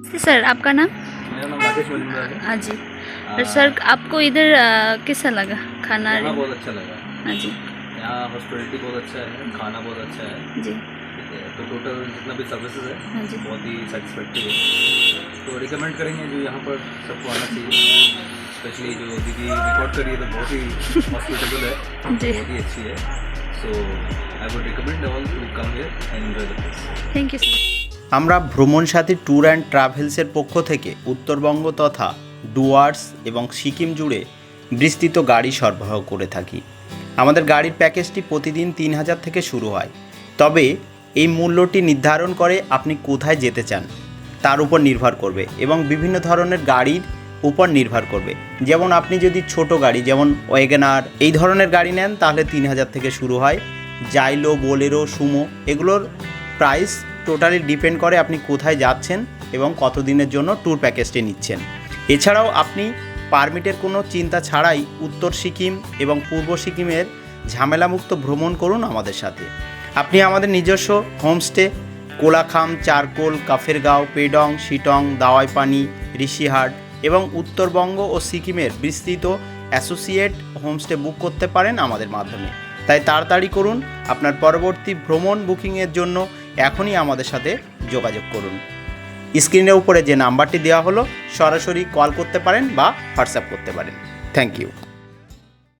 Sir आपका नाम? मेरा नाम राकेश मजूमदार है। हाँ जी। और सर आपको इधर कैसा लगा खाना? यहाँ बहुत अच्छा लगा। हाँ जी यहाँ हॉस्पिटलिटी बहुत अच्छा है, खाना बहुत अच्छा है। जी। ठीक है, तो टोटल जितना भी सर्विसेज है हाँ जी। बहुत ही सेटिस्फैक्टरी है। तो रिकमेंड करेंगे जो यहाँ पर सबको आना चाहिए। स्पेशली जो दीदी रिकॉर्ड करी है तो बहुत ही हॉस्पिटेबल है, जी। बहुत ही अच्छी है। So I would recommend all to come here and enjoy the place. Thank you sir. আমরা ভ্রমণ সাথী ট্যুর অ্যান্ড ট্রাভেলসের পক্ষ থেকে উত্তরবঙ্গ তথা ডুয়ার্স এবং সিকিম জুড়ে বিস্তৃত গাড়ি সরবরাহ করে থাকি। আমাদের গাড়ির প্যাকেজটি প্রতিদিন 3000 থেকে শুরু হয়, তবে এই মূল্যটি নির্ধারণ করে আপনি কোথায় যেতে চান তার উপর নির্ভর করবে এবং বিভিন্ন ধরনের গাড়ির উপর নির্ভর করবে। যেমন আপনি যদি ছোট গাড়ি যেমন ওয়েগনার এই ধরনের গাড়ি নেন তাহলে 3000 থেকে শুরু হয়। জাইলো, বোলেরো, সুমো এগুলোর প্রাইস টোটালি ডিপেন্ড করে আপনি কোথায় যাচ্ছেন এবং কতদিনের জন্য ট্যুর প্যাকেজটি নিচ্ছেন। এছাড়াও আপনি পারমিটের কোনো চিন্তা ছাড়াই উত্তর সিকিম এবং পূর্ব সিকিমের ঝামেলামুক্ত ভ্রমণ করুন আমাদের সাথে। আপনি আমাদের নিজস্ব হোমস্টে কোলাখাম, চারকোল, কাফেরগাঁও, পেডং, শিটং, দাওয়াইপানি, ঋষিহাট এবং উত্তরবঙ্গ ও সিকিমের বিস্তৃত অ্যাসোসিয়েট হোমস্টে বুক করতে পারেন আমাদের মাধ্যমে। তাই তাড়াতাড়ি করুন, আপনার পরবর্তী ভ্রমণ বুকিংয়ের জন্য এখনই আমাদের সাথে যোগাযোগ করুন। স্ক্রিনের উপরে যে নাম্বারটি দেওয়া হলো সরাসরি কল করতে পারেন বা হোয়াটসঅ্যাপ করতে পারেন। Thank you.